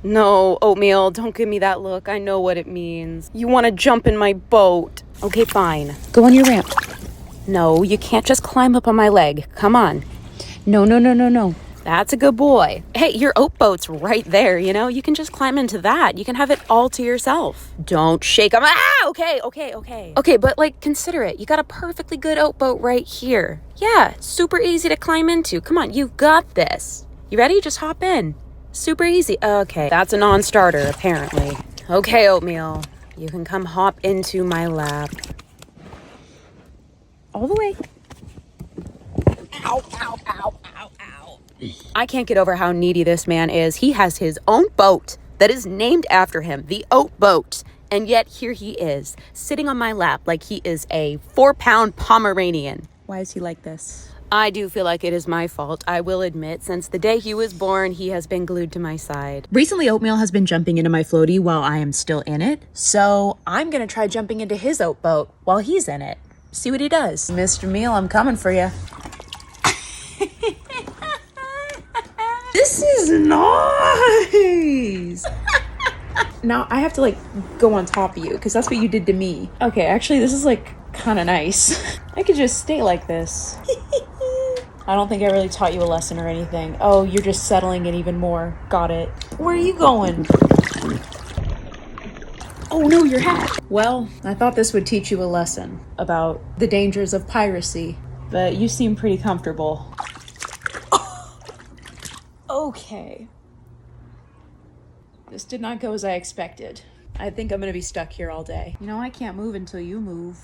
No, Oatmeal, don't give me that look. I know what it means. You want to jump in my boat. Okay, fine. Go on your ramp. No, you can't just climb up on my leg. Come on. No, no, no, no, no. That's a good boy. Hey, your oat boat's right there, you know? You can just climb into that. You can have it all to yourself. Don't shake them. Ah, okay. Okay, but like, consider it. You got a perfectly good oat boat right here. Yeah, super easy to climb into. Come on, you got this. You ready? Just hop in. Super easy. Okay, that's a non-starter, apparently. Okay, Oatmeal, you can come hop into my lap. All the way. Ow, ow, ow, ow, ow. I can't get over how needy this man is. He has his own boat that is named after him, the Oat Boat. And yet here he is, sitting on my lap like he is a 4-pound Pomeranian. Why is he like this? I do feel like it is my fault, I will admit. Since the day he was born, he has been glued to my side. Recently, Oatmeal has been jumping into my floaty while I am still in it. So I'm gonna try jumping into his oat boat while he's in it. See what he does. Mr. Meal, I'm coming for you. This is nice. Now I have to like go on top of you because that's what you did to me. Okay, actually this is like kind of nice. I could just stay like this. I don't think I really taught you a lesson or anything. Oh, you're just settling in even more. Got it. Where are you going? Oh no, your hat. Well, I thought this would teach you a lesson about the dangers of piracy, but you seem pretty comfortable. Okay. This did not go as I expected. I think I'm gonna be stuck here all day. You know, I can't move until you move.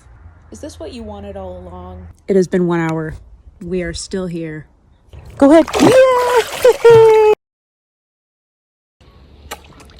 Is this what you wanted all along? It has been 1 hour. We are still here. Go ahead. Yeah.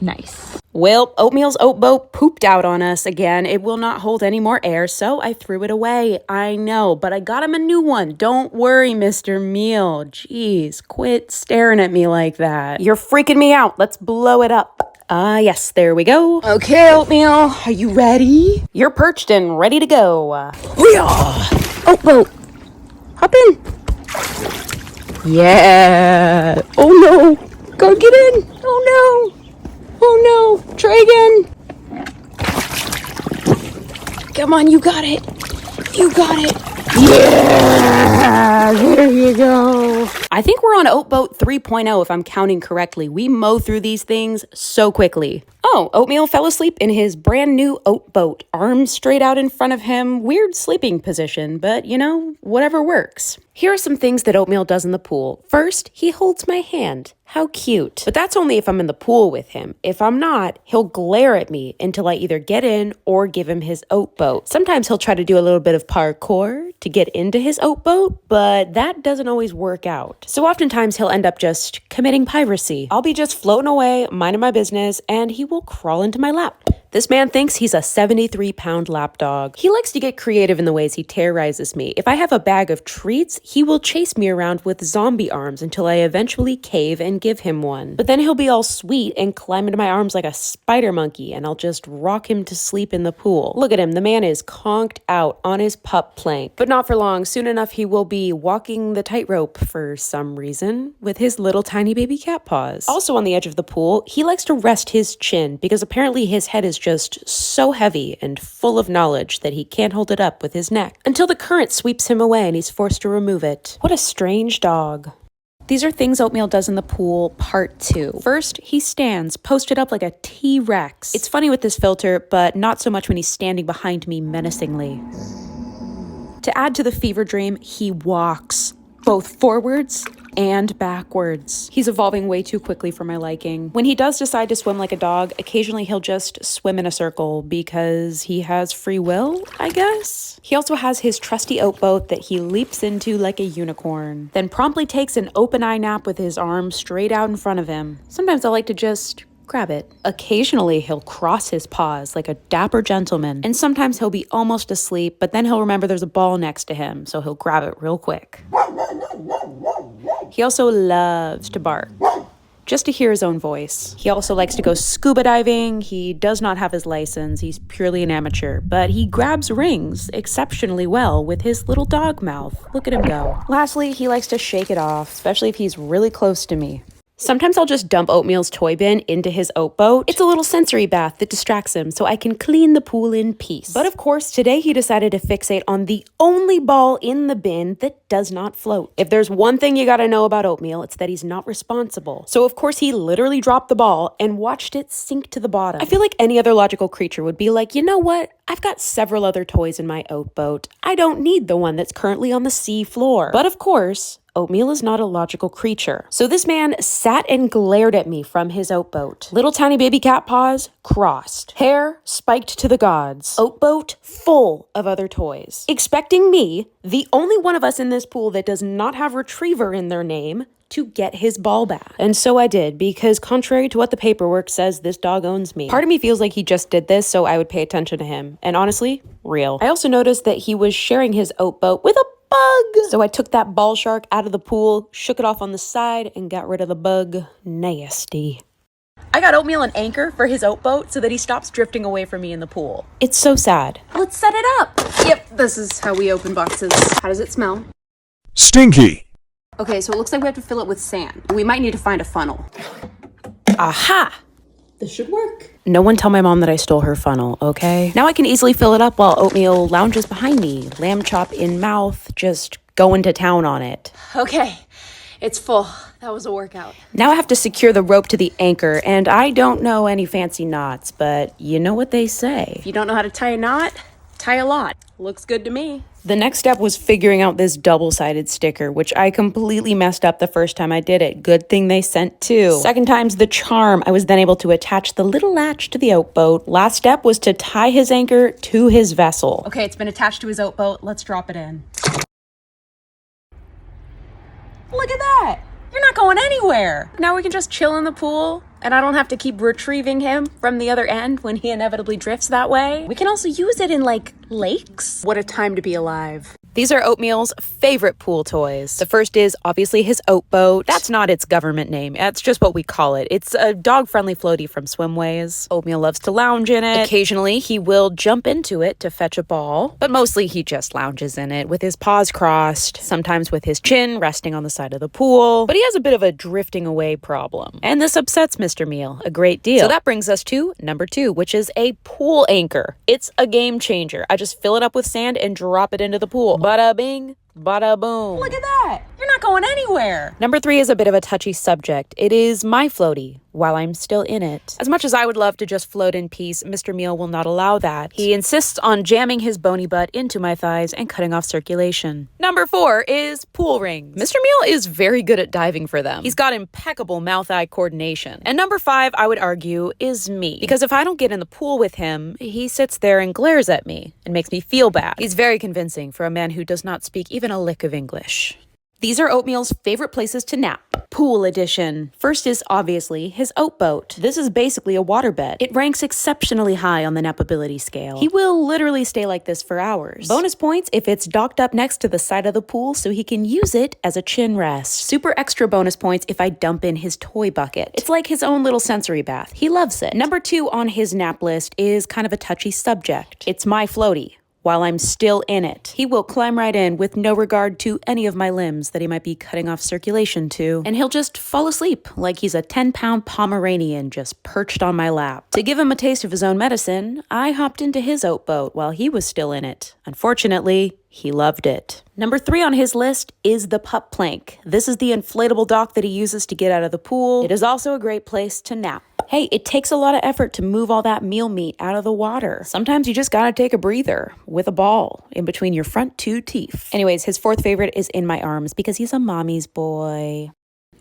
Nice. Well, Oatmeal's oat boat pooped out on us again. It will not hold any more air, so I threw it away. I know, but I got him a new one. Don't worry, Mr. Meal. Jeez, quit staring at me like that. You're freaking me out. Let's blow it up. Yes, there we go. Okay, Oatmeal, are you ready? You're perched and ready to go. Hoo-yah! Oat boat, hop in. Yeah. Oh no, go get in. Oh no. Oh no, try again. Come on, you got it. You got it. Yeah, there you go. I think we're on Oat Boat 3.0 if I'm counting correctly. We mow through these things so quickly. Oh, Oatmeal fell asleep in his brand new oat boat. Arms straight out in front of him. Weird sleeping position, but you know, whatever works. Here are some things that Oatmeal does in the pool. First, he holds my hand. How cute. But that's only if I'm in the pool with him. If I'm not, he'll glare at me until I either get in or give him his oat boat. Sometimes he'll try to do a little bit of parkour to get into his oat boat, but that doesn't always work out. So oftentimes he'll end up just committing piracy. I'll be just floating away, minding my business, and he will crawl into my lap. This man thinks he's a 73-pound lapdog. He likes to get creative in the ways he terrorizes me. If I have a bag of treats, he will chase me around with zombie arms until I eventually cave and give him one. But then he'll be all sweet and climb into my arms like a spider monkey, and I'll just rock him to sleep in the pool. Look at him, the man is conked out on his pup plank. But not for long. Soon enough, he will be walking the tightrope for some reason with his little tiny baby cat paws. Also on the edge of the pool, he likes to rest his chin because apparently his head is just so heavy and full of knowledge that he can't hold it up with his neck until the current sweeps him away and he's forced to remove it. What a strange dog. These are things Oatmeal does in the pool, part 2. First, he stands, posted up like a T-Rex. It's funny with this filter, but not so much when he's standing behind me menacingly. To add to the fever dream, he walks, both forwards and backwards. He's evolving way too quickly for my liking. When he does decide to swim like a dog, occasionally he'll just swim in a circle because he has free will, I guess? He also has his trusty oat boat that he leaps into like a unicorn, then promptly takes an open eye nap with his arms straight out in front of him. Sometimes I like to just grab it. Occasionally, he'll cross his paws like a dapper gentleman, and sometimes he'll be almost asleep, but then he'll remember there's a ball next to him, so he'll grab it real quick. He also loves to bark, just to hear his own voice. He also likes to go scuba diving. He does not have his license. He's purely an amateur, but he grabs rings exceptionally well with his little dog mouth. Look at him go. Lastly, he likes to shake it off, especially if he's really close to me. Sometimes I'll just dump Oatmeal's toy bin into his oat boat. It's a little sensory bath that distracts him so I can clean the pool in peace. But of course, today he decided to fixate on the only ball in the bin that does not float. If there's one thing you gotta know about Oatmeal, it's that he's not responsible. So of course he literally dropped the ball and watched it sink to the bottom. I feel like any other logical creature would be like, you know what? I've got several other toys in my oat boat. I don't need the one that's currently on the sea floor. But of course, Oatmeal is not a logical creature. So this man sat and glared at me from his oat boat. Little tiny baby cat paws crossed. Hair spiked to the gods. Oat boat full of other toys. Expecting me, the only one of us in this pool that does not have retriever in their name, to get his ball back. And so I did, because contrary to what the paperwork says, this dog owns me. Part of me feels like he just did this so I would pay attention to him. And honestly, real. I also noticed that he was sharing his oat boat with a bug. So I took that ball shark out of the pool, shook it off on the side, and got rid of the bug. Nasty. I got Oatmeal an anchor for his oat boat so that he stops drifting away from me in the pool. It's so sad. Let's set it up. Yep, this is how we open boxes. How does it smell? Stinky. Okay, so it looks like we have to fill it with sand. We might need to find a funnel. Aha! This should work. No one tell my mom that I stole her funnel, okay? Now I can easily fill it up while Oatmeal lounges behind me, lamb chop in mouth, just going to town on it. Okay, it's full. That was a workout. Now I have to secure the rope to the anchor, and I don't know any fancy knots, but you know what they say. If you don't know how to tie a knot, tie a lot. Looks good to me. The next step was figuring out this double-sided sticker, which I completely messed up the first time I did it. Good thing they sent two. Second time's the charm. I was then able to attach the little latch to the oat boat. Last step was to tie his anchor to his vessel. Okay, it's been attached to his oat boat. Let's drop it in. Look at that! You're not going anywhere! Now we can just chill in the pool, and I don't have to keep retrieving him from the other end when he inevitably drifts that way. We can also use it in, like, lakes. What a time to be alive. These are Oatmeal's favorite pool toys. The first is obviously his oat boat. That's not its government name. That's just what we call it. It's a dog-friendly floaty from Swimways. Oatmeal loves to lounge in it. Occasionally, he will jump into it to fetch a ball, but mostly he just lounges in it with his paws crossed, sometimes with his chin resting on the side of the pool. But he has a bit of a drifting away problem. And this upsets Mr. Meal a great deal. So that brings us to number 2, which is a pool anchor. It's a game changer. I just fill it up with sand and drop it into the pool. Bada bing, bada boom. Look at that! You're not going anywhere! Number 3 is a bit of a touchy subject. It is my floaty while I'm still in it. As much as I would love to just float in peace, Mr. Meal will not allow that. He insists on jamming his bony butt into my thighs and cutting off circulation. Number 4 is pool rings. Mr. Meal is very good at diving for them. He's got impeccable mouth-eye coordination. And number 5, I would argue, is me. Because if I don't get in the pool with him, he sits there and glares at me and makes me feel bad. He's very convincing for a man who does not speak even a lick of English. These are Oatmeal's favorite places to nap. Pool edition. First is obviously his oat boat. This is basically a waterbed. It ranks exceptionally high on the napability scale. He will literally stay like this for hours. Bonus points if it's docked up next to the side of the pool so he can use it as a chin rest. Super extra bonus points if I dump in his toy bucket. It's like his own little sensory bath. He loves it. Number 2 on his nap list is kind of a touchy subject. It's my floaty. While I'm still in it. He will climb right in with no regard to any of my limbs that he might be cutting off circulation to, and he'll just fall asleep like he's a 10-pound Pomeranian just perched on my lap. To give him a taste of his own medicine, I hopped into his oat boat while he was still in it. Unfortunately, he loved it. Number 3 on his list is the pup plank. This is the inflatable dock that he uses to get out of the pool. It is also a great place to nap. Hey, it takes a lot of effort to move all that meal meat out of the water. Sometimes you just gotta take a breather with a ball in between your front 2 teeth. Anyways, his 4th favorite is in my arms because he's a mommy's boy.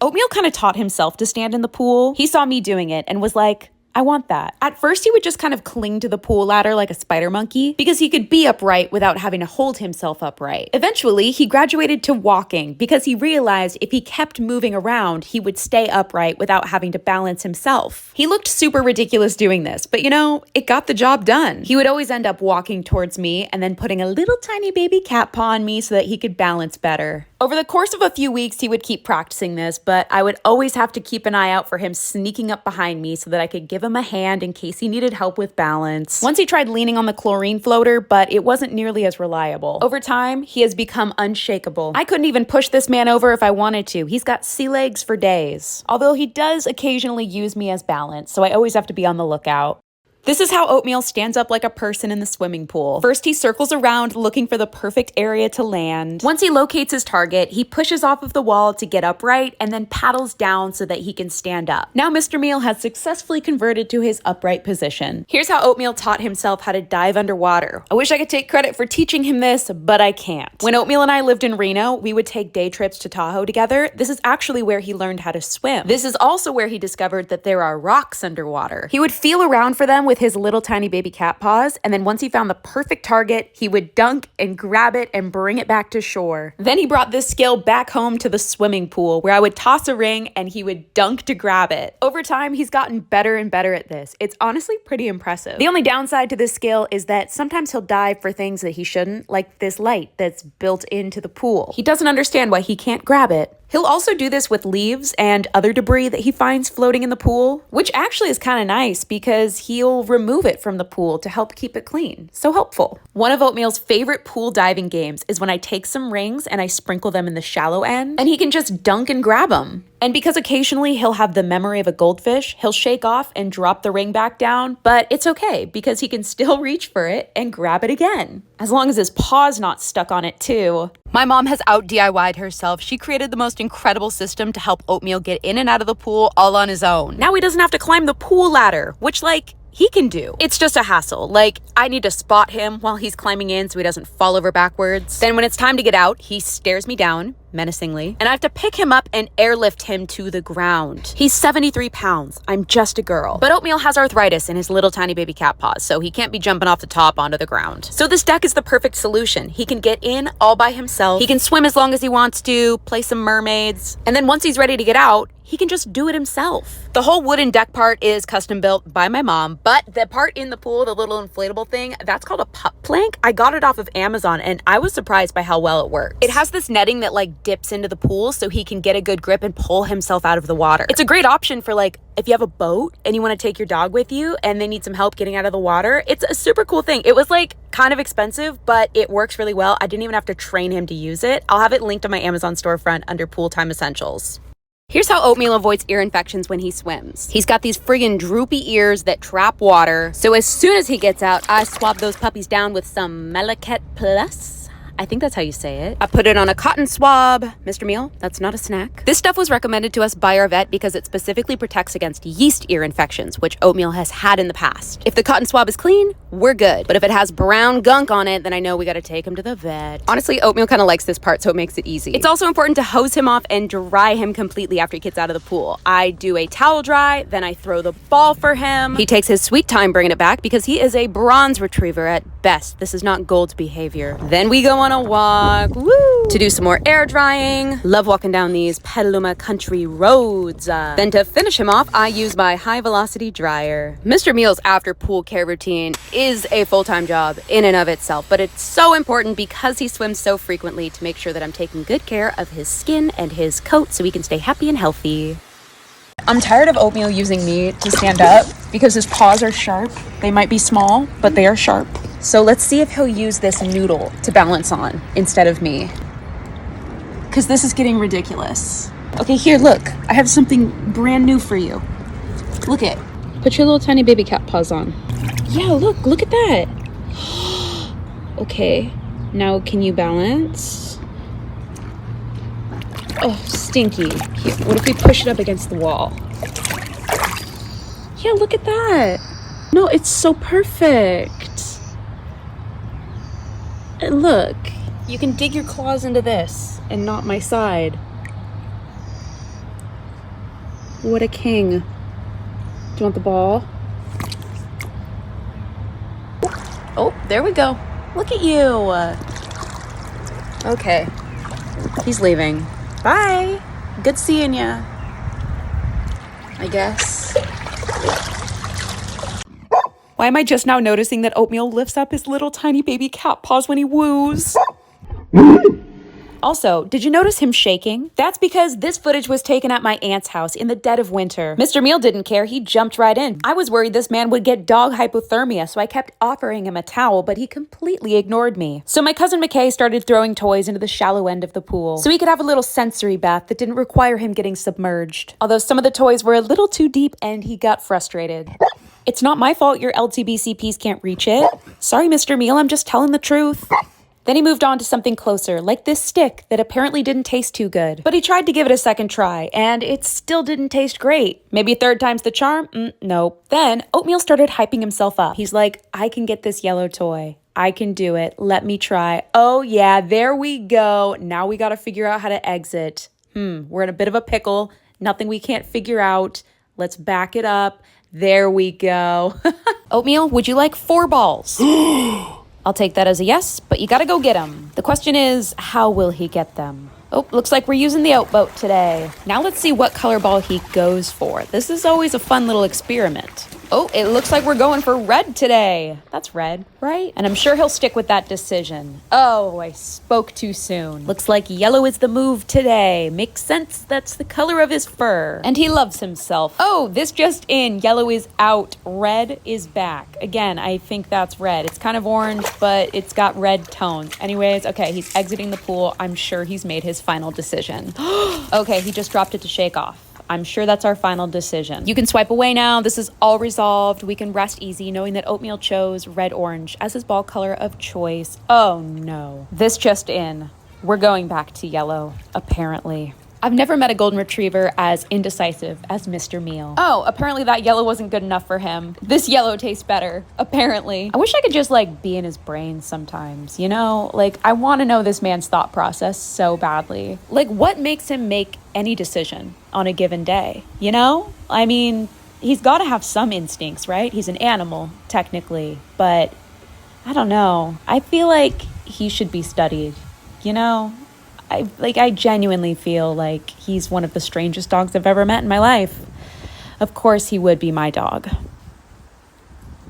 Oatmeal kind of taught himself to stand in the pool. He saw me doing it and was like, I want that. At first, he would just kind of cling to the pool ladder like a spider monkey because he could be upright without having to hold himself upright. Eventually, he graduated to walking because he realized if he kept moving around, he would stay upright without having to balance himself. He looked super ridiculous doing this, but you know, it got the job done. He would always end up walking towards me and then putting a little tiny baby cat paw on me so that he could balance better. Over the course of a few weeks, he would keep practicing this, but I would always have to keep an eye out for him sneaking up behind me so that I could give him a hand in case he needed help with balance. Once he tried leaning on the chlorine floater, but it wasn't nearly as reliable. Over time, he has become unshakable. I couldn't even push this man over if I wanted to. He's got sea legs for days. Although he does occasionally use me as balance, so I always have to be on the lookout. This is how Oatmeal stands up like a person in the swimming pool. First, he circles around looking for the perfect area to land. Once he locates his target, he pushes off of the wall to get upright and then paddles down so that he can stand up. Now Mr. Meal has successfully converted to his upright position. Here's how Oatmeal taught himself how to dive underwater. I wish I could take credit for teaching him this, but I can't. When Oatmeal and I lived in Reno, we would take day trips to Tahoe together. This is actually where he learned how to swim. This is also where he discovered that there are rocks underwater. He would feel around for them with his little tiny baby cat paws, and then once he found the perfect target, he would dunk and grab it and bring it back to shore. Then he brought this skill back home to the swimming pool, where I would toss a ring and he would dunk to grab it. Over time, he's gotten better and better at this. It's honestly pretty impressive. The only downside to this skill is that sometimes he'll dive for things that he shouldn't, like this light that's built into the pool. He doesn't understand why he can't grab it. He'll also do this with leaves and other debris that he finds floating in the pool, which actually is kind of nice because he'll remove it from the pool to help keep it clean. So helpful. One of Oatmeal's favorite pool diving games is when I take some rings and I sprinkle them in the shallow end, and he can just dunk and grab them. And because occasionally he'll have the memory of a goldfish, he'll shake off and drop the ring back down, but it's okay because he can still reach for it and grab it again. As long as his paw's not stuck on it too. My mom has out DIY'd herself. She created the most incredible system to help Oatmeal get in and out of the pool all on his own. Now he doesn't have to climb the pool ladder, which he can do. It's just a hassle. I need to spot him while he's climbing in so he doesn't fall over backwards. Then when it's time to get out, he stares me down menacingly, and I have to pick him up and airlift him to the ground. He's 73 pounds. I'm just a girl. But Oatmeal has arthritis in his little tiny baby cat paws, so he can't be jumping off the top onto the ground. So this deck is the perfect solution. He can get in all by himself. He can swim as long as he wants to, play some mermaids, and then once he's ready to get out, he can just do it himself. The whole wooden deck part is custom built by my mom, but the part in the pool, the little inflatable thing, that's called a pup plank. I got it off of Amazon and I was surprised by how well it works. It has this netting that dips into the pool so he can get a good grip and pull himself out of the water. It's a great option for if you have a boat and you want to take your dog with you and they need some help getting out of the water. It's a super cool thing. It was kind of expensive, but it works really well. I didn't even have to train him to use it. I'll have it linked on my Amazon storefront under Pool Time Essentials. Here's how Oatmeal avoids ear infections when he swims. He's got these friggin' droopy ears that trap water. So as soon as he gets out, I swab those puppies down with some Malaket Plus. I think that's how you say it. I put it on a cotton swab. Mr. Meal, that's not a snack. This stuff was recommended to us by our vet because it specifically protects against yeast ear infections, which Oatmeal has had in the past. If the cotton swab is clean, we're good. But if it has brown gunk on it, then I know we gotta take him to the vet. Honestly, Oatmeal kind of likes this part, so it makes it easy. It's also important to hose him off and dry him completely after he gets out of the pool. I do a towel dry, then I throw the ball for him. He takes his sweet time bringing it back because he is a bronze retriever at best. This is not gold's behavior. Then we go on a walk, woo, to do some more air drying. Love walking down these Petaluma country roads. Then to finish him off, I use my high velocity dryer. Mr. Meal's after pool care routine is a full-time job in and of itself, but it's so important because he swims so frequently to make sure that I'm taking good care of his skin and his coat so he can stay happy and healthy. I'm tired of Oatmeal using me to stand up because his paws are sharp. They might be small, but they are sharp. So let's see if he'll use this noodle to balance on instead of me. Because this is getting ridiculous. Okay, here, look. I have something brand new for you. Look it. Put your little tiny baby cat paws on. Yeah, look at that. Okay, now can you balance? Oh, stinky. Here, what if we push it up against the wall? Yeah, look at that. No, it's so perfect. And look, you can dig your claws into this and not my side. What a king. Do you want the ball? Oh, there we go. Look at you. Okay, he's leaving. Bye. Good seeing ya, I guess. Why am I just now noticing that Oatmeal lifts up his little tiny baby cat paws when he woos? Also, did you notice him shaking? That's because this footage was taken at my aunt's house in the dead of winter. Mr. Meal didn't care. He jumped right in. I was worried this man would get dog hypothermia, so I kept offering him a towel, but he completely ignored me. So my cousin McKay started throwing toys into the shallow end of the pool so he could have a little sensory bath that didn't require him getting submerged. Although some of the toys were a little too deep and he got frustrated. It's not my fault your LTBCPs can't reach it. Sorry, Mr. Meal, I'm just telling the truth. Then he moved on to something closer, like this stick that apparently didn't taste too good. But he tried to give it a second try, and it still didn't taste great. Maybe third time's the charm? Nope. Then Oatmeal started hyping himself up. He's like, I can get this yellow toy. I can do it. Let me try. Oh yeah, there we go. Now we gotta figure out how to exit. We're in a bit of a pickle. Nothing we can't figure out. Let's back it up. There we go. Oatmeal, would you like 4 balls? I'll take that as a yes, but you gotta go get them. The question is, how will he get them? Oh, looks like we're using the oat boat today. Now let's see what color ball he goes for. This is always a fun little experiment. Oh, it looks like we're going for red today. That's red, right? And I'm sure he'll stick with that decision. Oh, I spoke too soon. Looks like yellow is the move today. Makes sense, that's the color of his fur. And he loves himself. Oh, this just in. Yellow is out. Red is back. Again, I think that's red. It's kind of orange, but it's got red tones. Anyways, okay, he's exiting the pool. I'm sure he's made his final decision. Okay, he just dropped it to shake off. I'm sure that's our final decision. You can swipe away now. This is all resolved. We can rest easy knowing that Oatmeal chose red-orange as his ball color of choice. Oh no. This just in. We're going back to yellow, apparently. I've never met a golden retriever as indecisive as Mr. Meal. Oh, apparently that yellow wasn't good enough for him. This yellow tastes better, apparently. I wish I could just be in his brain sometimes, you know? I want to know this man's thought process so badly. What makes him make any decision on a given day, you know? I mean, he's got to have some instincts, right? He's an animal, technically, but I don't know. I feel like he should be studied, you know? I genuinely feel like he's one of the strangest dogs I've ever met in my life. Of course he would be my dog.